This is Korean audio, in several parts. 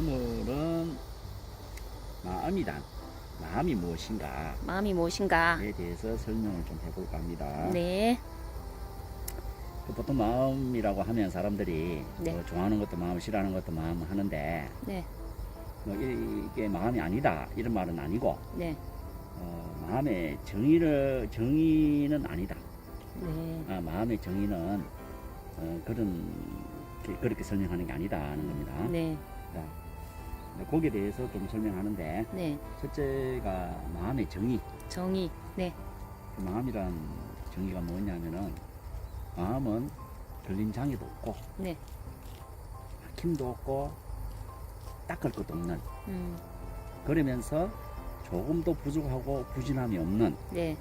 오늘은 마음이란 마음이 무엇인가에 마음이 무엇인가? 대해서 설명을 좀 해볼까 합니다. 네. 보통 마음이라고 하면 사람들이 네. 뭐 좋아하는 것도 마음, 싫어하는 것도 마음 하는데 네. 뭐 이게 마음이 아니다 이런 말은 아니고 네. 마음의 정의는 아니다. 네. 마음의 정의는 그렇게 설명하는 게 아니다 하는 겁니다. 네. 자, 거기에 대해서 좀 설명하는데 네. 첫째가 마음의 정의. 정의. 네. 마음이란 정의가 뭐냐면은 마음은 걸린 장애도 없고 네. 막힘도 없고 닦을 것도 없는, 음. 그러면서 조금도 부족하고 부진함이 없는 네.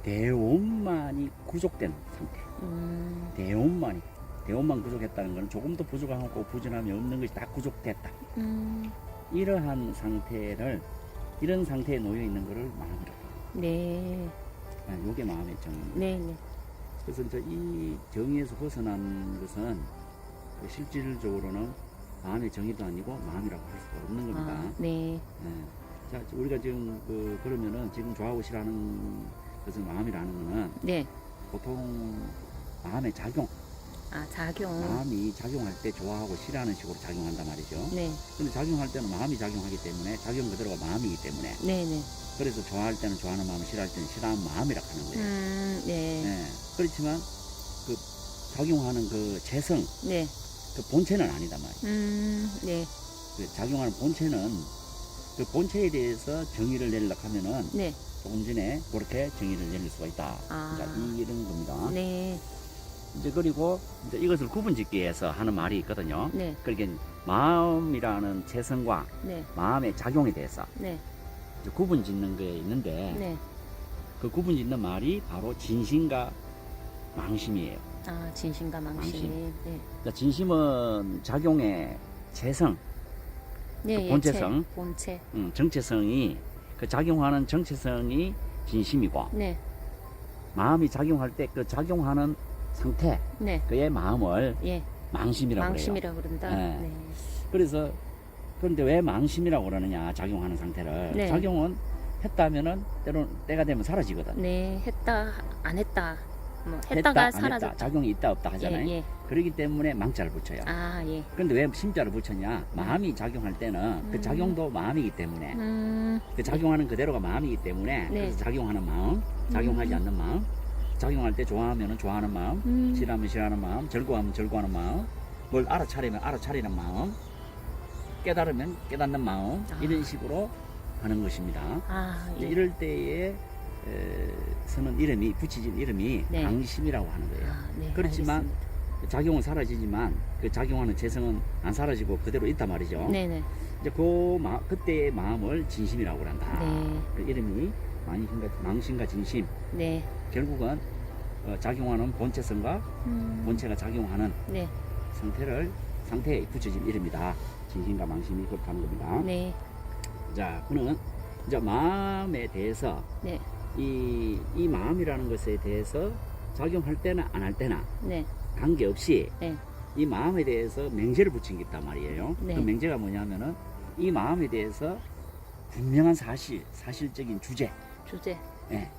대원만이 구족된 상태. 대원만 구족했다는 것은 조금도 부족하고 부진함이 없는 것이 다 구족됐다. 이러한 이런 상태에 놓여 있는 것을 마음이라고 합니다. 네. 이게 마음의 정의입니다. 네. 네. 그래서 이제 이 정의에서 벗어난 것은 실질적으로는 마음의 정의도 아니고 마음이라고 할 수가 없는 겁니다. 아, 네. 자, 우리가 지금 그러면은 지금 좋아하고 싫어하는 것을 마음이라는 거는 네. 보통 마음의 작용, 아, 작용. 마음이 작용할 때 좋아하고 싫어하는 식으로 작용한단 말이죠. 네. 근데 작용할 때는 마음이 작용하기 때문에 작용 그대로가 마음이기 때문에, 네. 네. 그래서 좋아할 때는 좋아하는 마음, 싫어할 때는 싫어하는 마음이라고 하는 거예요. 네. 네. 그렇지만 그 작용하는 그 재성, 네. 그 본체는 아니다 말이에요. 네. 그 작용하는 본체는 그 본체에 대해서 정의를 내리려고 하면은 네. 조금 전에 그렇게 정의를 내릴 수가 있다. 아. 그러니까 이런 겁니다. 네. 이제 그리고 이제 이것을 구분짓기 위해서 하는 말이 있거든요. 네. 그러니까 마음이라는 재성과 네. 마음의 작용에 대해서 네. 이제 구분짓는 게 있는데 네. 그 구분짓는 말이 바로 진심과 망심이에요. 아, 진심과 망심. 망심. 네. 그러니까 진심은 작용의 재성, 네. 그 본체성. 본체. 정체성이, 그 작용하는 정체성이 진심이고, 네. 마음이 작용할 때 그 작용하는 상태, 네. 그의 마음을 예. 망심이라고 그래요. 망심이라고 그런다. 네. 네. 그래서 그런데 왜 망심이라고 그러느냐, 작용하는 상태를. 네. 작용은 했다면은 때가 되면 사라지거든. 네. 했다, 안 했다. 뭐 했다, 했다가 안 했다, 사라졌다. 작용이 있다 없다 하잖아요. 예, 예. 그렇기 때문에 망자를 붙여요. 아, 예. 그런데 왜 심자를 붙였냐, 마음이 작용할 때는 그 작용도 마음이기 때문에, 그 작용하는 그대로가 마음이기 때문에, 네. 그래서 작용하는 마음, 작용하지 않는 마음, 작용할 때 좋아하면 좋아하는 마음, 싫어하면 싫어하는 마음, 절구하면 절구하는 마음, 뭘 알아차리면 알아차리는 마음, 깨달으면 깨닫는 마음, 이런 식으로 하는 것입니다. 아, 이제 예. 이럴 때에 서는 이름이, 붙이진 이름이 네. 망심이라고 하는 거예요. 아, 네. 그렇지만 알겠습니다. 작용은 사라지지만 그 작용하는 재성은 안 사라지고 그대로 있단 말이죠. 네네. 이제 그때의 마음을 진심이라고 한다. 네. 그 이름이 망심과 진심. 네. 결국은 작용하는 본체성과 본체가 작용하는 네. 상태에 붙여진 이름이다. 진심과 망심이 그렇게 하는 겁니다. 네. 자, 그는 이제 마음에 대해서 네. 이 마음이라는 것에 대해서 작용할 때나 안 할 때나 네. 관계없이 네. 이 마음에 대해서 맹제를 붙인 게 있단 말이에요. 네. 그 맹제가 뭐냐면은 이 마음에 대해서 분명한 사실적인 주제, 주제. 예,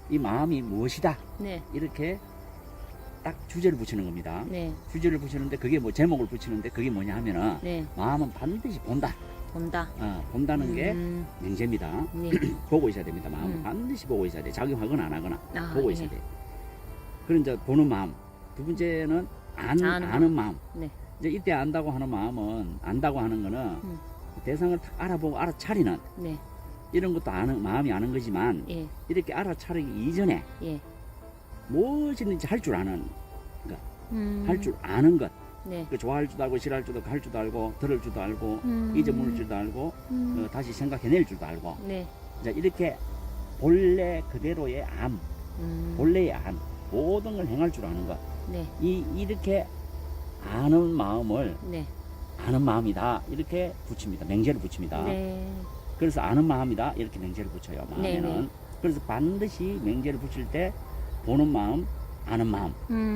이 마음이 무엇이다, 네. 이렇게 딱 주제를 붙이는 겁니다. 네. 주제를 붙이는데 그게 뭐 제목을 붙이는데 그게 뭐냐 하면은 네. 마음은 반드시 본다. 본다. 본다는 게 맹제입니다. 네. 보고 있어야 됩니다. 마음은 반드시 보고 있어야 돼. 작용하거나 안 하거나 아, 보고 예. 있어야 돼. 그런 이제 보는 마음. 두 번째는 아는 마음. 네. 이제 이때 안다고 하는 마음은, 안다고 하는 거는 대상을 딱 알아보고 알아차리는, 네. 이런 것도 마음이 아는 거지만, 예. 이렇게 알아차리기 이전에 예. 무엇이든지 할 줄 아는 것, 할 줄 음. 아는 것. 네. 그 좋아할 줄도 알고 싫어할 줄도 알고 할 줄도 알고 들을 줄도 알고 잊어먹을 줄도 알고 다시 생각해낼 줄도 알고. 네. 자, 이렇게 본래 그대로의 암, 본래의 암, 모든 걸 행할 줄 아는 것. 네. 이렇게 아는 마음을 네. 아는 마음이다, 이렇게 붙입니다. 맹제를 붙입니다. 네. 그래서 아는 마음이다, 이렇게 맹제를 붙여요. 마음에는. 네, 네. 그래서 반드시 맹제를 붙일 때 보는 마음, 아는 마음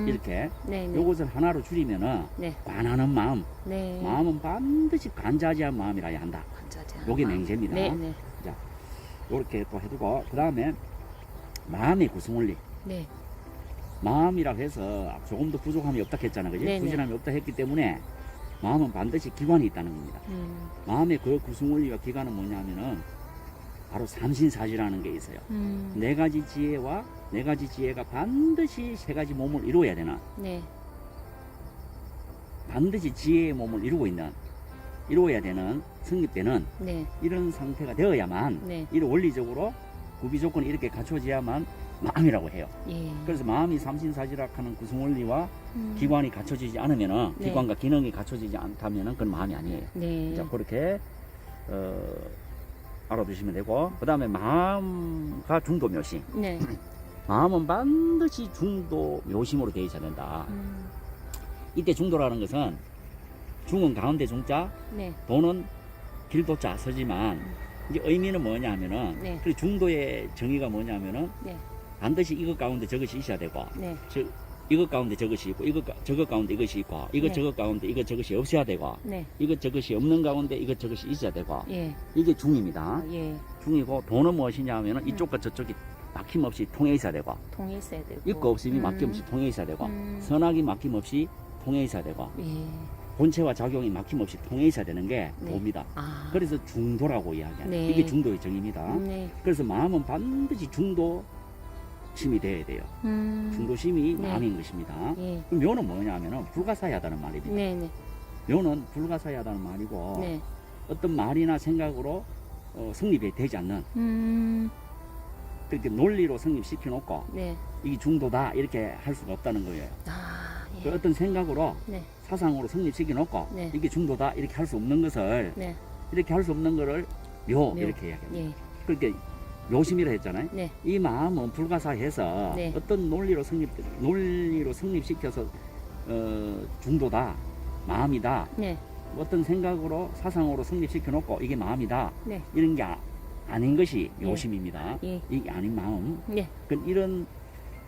이렇게 네, 네. 요것을 하나로 줄이면은 네. 관하는 마음. 네. 마음은 반드시 관자지한 마음이라야 한다. 관자재. 요게 맹세입니다. 네, 네. 자, 요렇게 또 해두고 그 다음에 마음의 구성원리. 네. 마음이라고 해서 조금 더 부족함이 없다 했잖아, 그지? 네네. 부진함이 없다 했기 때문에 마음은 반드시 기관이 있다는 겁니다. 마음의 그 구성원리와 기관은 뭐냐면은 바로 삼신사지라는 게 있어요. 네 가지 지혜와 네 가지 지혜가 반드시 세 가지 몸을 이루어야 되는, 네. 반드시 지혜의 몸을 이루어야 되는 성립되는 네. 이런 상태가 되어야만 네. 이런 원리적으로 구비 조건이 이렇게 갖춰져야만 마음이라고 해요. 예. 그래서 마음이 삼신사지락하는 구성원리와 기관이 갖춰지지 않으면은, 네. 기관과 기능이 갖춰지지 않다면은 그건 마음이 아니에요. 네. 자, 그렇게 알아두시면 되고, 그 다음에 마음과 중도 묘심. 네. 마음은 반드시 중도 묘심으로 되어 있어야 된다. 이때 중도라는 것은 중은 가운데 중자, 네. 도는 길도자 서지만 이제 의미는 뭐냐면은, 네. 그 중도의 정의가 뭐냐면은 네. 반드시 이것 가운데 저것이 있어야 되고, 네. 즉 이것 가운데 저것이 있고, 저것 가운데 이것이 있고, 이것 네. 저것 가운데 이것 저것이 없어야 되고, 네. 이것 저것이 없는 가운데 이것 저것이 있어야 되고, 예. 이게 중입니다. 예. 중이고, 도는 무엇이냐 하면은 이쪽과 저쪽이 막힘없이 통해 있어야 되고, 통해 있어야 되고. 있고 없음이 막힘없이 통해 있어야 되고, 음. 선악이 막힘없이 통해 있어야 되고, 예. 본체와 작용이 막힘없이 통해 있어야 되는 게 네. 도입니다. 아. 그래서 중도라고 이야기합니다. 네. 이게 중도의 정의입니다. 네. 그래서 마음은 반드시 중도심이 돼야 돼요. 중도심이 네. 마음인 것입니다. 예. 그럼 묘는 뭐냐면은 불가사의하다는 말입니다. 네, 네. 묘는 불가사의하다는 말이고, 네. 어떤 말이나 생각으로 성립이 되지 않는, 그렇게 논리로 성립시켜 놓고 네. 이게 중도다 이렇게 할 수가 없다는 거예요. 아, 그 예. 어떤 생각으로 네. 사상으로 성립시켜 놓고 네. 이게 중도다 이렇게 할 수 없는 것을, 네. 이렇게 할 수 없는 거를 묘 묘. 이렇게 이야기합니다. 예. 그렇게 묘심이라 했잖아요. 네. 이 마음은 불가사해서 네. 어떤 논리로 성립시켜서 중도다, 마음이다, 네. 어떤 생각으로 사상으로 성립시켜 놓고 이게 마음이다, 네. 이런 게 아닌 것이 예. 묘심입니다. 예. 이게 아닌 마음, 네. 이런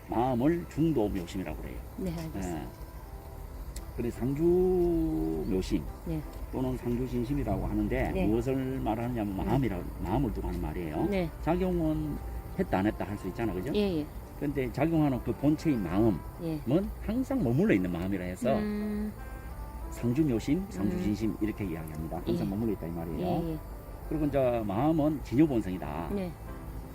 마음을 중도 묘심이라고 그래요. 네, 알겠습니다. 예. 그래서 상주 묘심 네. 또는 상주 진심이라고 하는데, 네. 무엇을 말하느냐면 마음을 두고 하는 말이에요. 네. 작용은 했다 안 했다 할 수 있잖아, 그죠? 예, 예. 근데 작용하는 그 본체의 마음은 예. 항상 머물러 있는 마음이라 해서 상주 묘심, 상주 음. 진심 이렇게 이야기합니다. 항상 예. 머물러 있다 이 말이에요. 예, 예. 그리고 이제 마음은 진요본성이다. 네.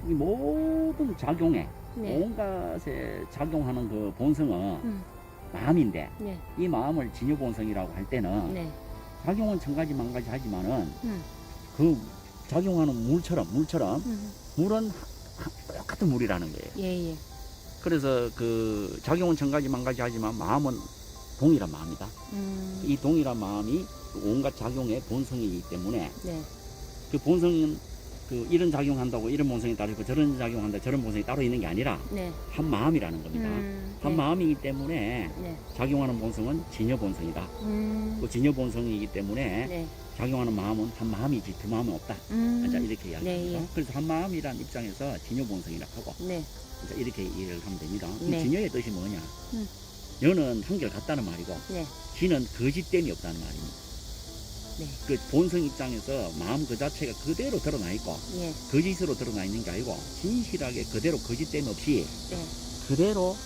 이 모든 작용에, 네. 온갖에 작용하는 그 본성은 음. 마음인데, 네. 이 마음을 진요본성이라고 할 때는 네. 작용은 천가지 만가지 하지만은 음. 그 작용하는 물처럼 음. 물은 똑같은 물이라는 거예요. 예, 예. 그래서 그 작용은 천가지 만가지 하지만 마음은 동일한 마음이다. 이 동일한 마음이 그 온갖 작용의 본성이기 때문에, 네. 그 본성은 그 이런 작용한다고 이런 본성이 따로 있고 저런 작용한다 저런 본성이 따로 있는 게 아니라 네. 한 마음이라는 겁니다. 한 네. 마음이기 때문에 네. 작용하는 본성은 진여 본성이다. 그 진여 본성이기 때문에 네. 작용하는 마음은 한 마음이지 두 마음은 없다. 자, 이렇게 이야기합니다. 네, 예. 그래서 한 마음이란 입장에서 진여 본성이라고 하고, 네. 자, 이렇게 이해를 하면 됩니다. 이 네. 진여의 뜻이 뭐냐? 음. 여는 한결 같다는 말이고, 네. 진은 거짓됨이 없다는 말입니다. 네. 그 본성 입장에서 마음 그 자체가 그대로 드러나 있고, 예. 거짓으로 드러나 있는 게 아니고 진실하게 그대로 거짓됨 없이 네. 그대로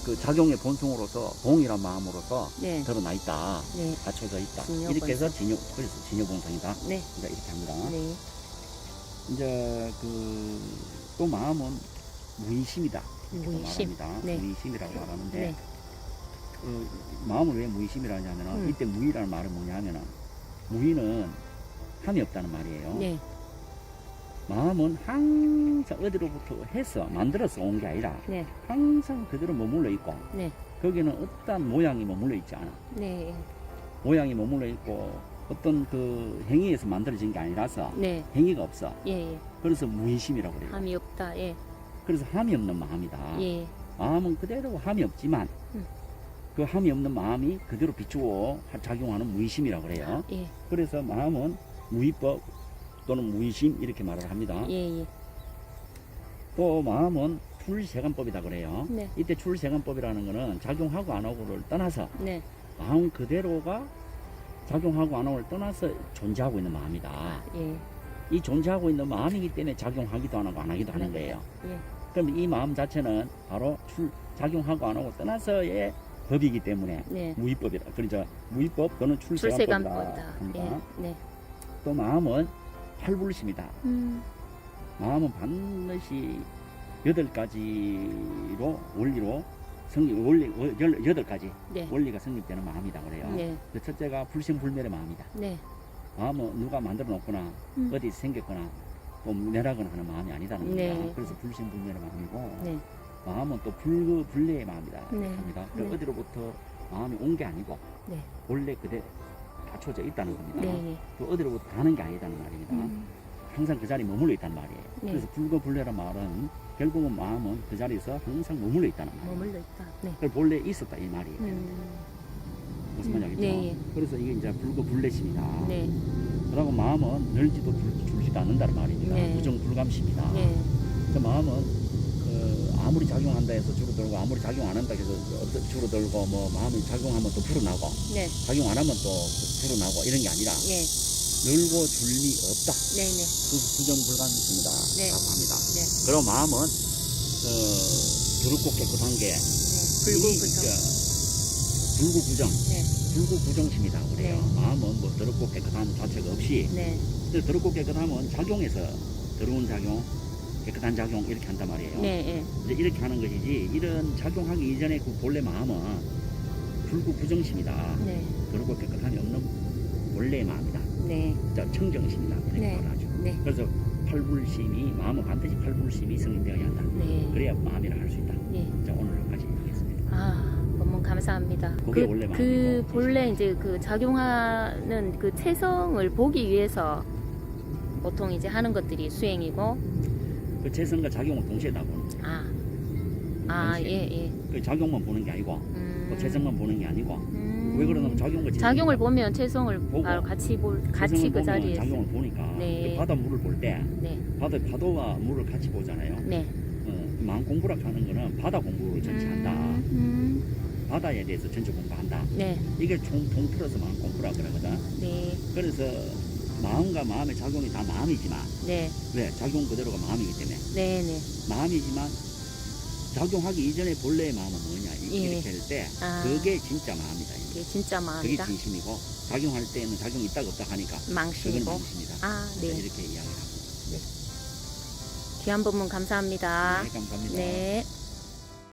그 작용의 본성으로서 동일한 마음으로서 네. 드러나 있다, 네. 갖춰져 있다. 진여 이렇게 해서 본성. 그래서 진여본성이다. 네. 이제 이렇게 합니다. 네. 이제 또 마음은 무의심이다. 이렇게 또 무의심. 말합니다. 네. 무의심이라고 말하는데, 네. 마음을 왜 무의심이라 하냐면은, 이때 무의라는 말은 뭐냐면은, 무의는 함이 없다는 말이에요. 네. 마음은 항상 어디로부터 해서 만들어서 온 게 아니라 네. 항상 그대로 머물러 있고, 네. 거기는 어떠한 모양이 머물러 있지 않아. 네. 모양이 머물러 있고 어떤 그 행위에서 만들어진 게 아니라서 네. 행위가 없어. 예, 예. 그래서 무의심이라고 그래요. 함이 없다. 예. 그래서 함이 없는 마음이다. 예. 마음은 그대로 함이 없지만 그 함이 없는 마음이 그대로 비추어 작용하는 무의심이라고 그래요. 예. 그래서 마음은 무의법 또는 무의심 이렇게 말을 합니다. 예, 예. 또 마음은 출세관법이다 그래요. 네. 이때 출세관법이라는 거는 작용하고 안 하고를 떠나서 네. 마음 그대로가 작용하고 안 하고를 떠나서 존재하고 있는 마음이다. 예. 이 존재하고 있는 마음이기 때문에 작용하기도 안 하고 안 하기도 하는 거예요. 예. 그럼 이 마음 자체는 바로 작용하고 안 하고 떠나서의 법이기 때문에 네. 무위법이다. 그러니까 무위법 그거는 출세관법이다. 출세관법이다. 합니다. 예. 네. 또 마음은 팔불심이다. 음. 마음은 반드시 8가지로 원리로 원리 8가지 네. 원리가 성립되는 마음이다 그래요. 네. 그 첫째가 불생불멸의 마음이다. 네. 마음은 누가 만들어 놓거나 어디 생겼거나 또 내라거나 하는 마음이 아니다는 겁니다. 네. 그래서 불생불멸의 마음이고 네. 마음은 또 불례의 마음이다 네. 합니다. 네. 어디로부터 마음이 온 게 아니고 네. 원래 그대 갖춰져 있다는 겁니다. 네. 또 어디로부터 가는 게 아니다는 말입니다. 항상 그 자리에 머물러 있다는 말이에요. 네. 그래서 불거불례란 말은 결국은 마음은 그 자리에서 항상 머물러 있다는 말이에요. 머물러 있다. 네. 그걸 본래 있었다 이 말이에요. 무슨 말인지 알겠죠? 네. 그래서 이게 이제 불거불례심이다. 네. 그리고 마음은 늘지도 줄지도 않는다는 말입니다. 네. 부정불감심이다. 네. 그 마음은 아무리 작용한다 해서 줄어들고 아무리 작용 안 한다 해서 줄어들고 뭐 마음이 작용하면 또 불어나고 네. 작용 안 하면 또 불어나고 이런 게 아니라 네. 늘고 줄리 없다. 네. 네. 그 부정불감심이다. 네. 라고 합니다. 네. 그리고 마음은 더럽고 깨끗한 게 불구부정. 불구부정 네. 불구부정심이다 그래요. 네. 마음은 뭐 더럽고 깨끗한 자체가 없이 네. 더럽고 깨끗하면 작용해서 더러운 작용 깨끗한 작용 이렇게 한단 말이에요. 네. 네. 이제 이렇게 하는 것이지 이런 작용하기 이전에 그 본래 마음은 불구부정심이다. 네. 더럽고 깨끗함이 없는 원래의 마음이다. 네. 자, 청정심이다. 이렇게 네. 말하죠. 네. 그래서 팔불심이 마음은 반드시 팔불심이 성립되어야 한다. 네. 그래야 마음이라 할 수 있다. 네. 자, 오늘 여기까지 하겠습니다. 너무 감사합니다. 그게 원래 그 마음이고, 본래 이제 그 작용하는 그 체성을 보기 위해서 보통 이제 하는 것들이 수행이고, 그 재성과 작용을 동시에 다 보는 거예요. 동시에. 예. 그 작용만 보는 게 아니고 또 재성만 보는 게 아니고 왜 그러냐면 작용과 재성이 작용을 보면 체성을 보고, 바로 같이 재성을 그 보면 자리에서. 작용을 보니까 네. 바다 물을 볼 때 네. 파도와 물을 같이 보잖아요. 네. 마음 공부라 하는 거는 바다 공부를 전체 한다. 바다에 대해서 전체 공부한다. 네. 이게 통틀어서 마음 공부라 그러거든. 네. 그래서 마음과 마음의 작용이 다 마음이지만 네. 왜? 작용 그대로가 마음이기 때문에 네. 네. 마음이지만 작용하기 이전에 본래의 마음은 뭐냐 예. 이렇게 할 때 그게 진짜 마음이다. 그게 진짜 그게 마음이다. 진심이고 작용할 때는 작용이 있다가 없다 하니까 그건 망신이고. 망심이다. 네. 이렇게 이야기를 하고. 귀한 법문 감사합니다. 네, 감사합니다. 네.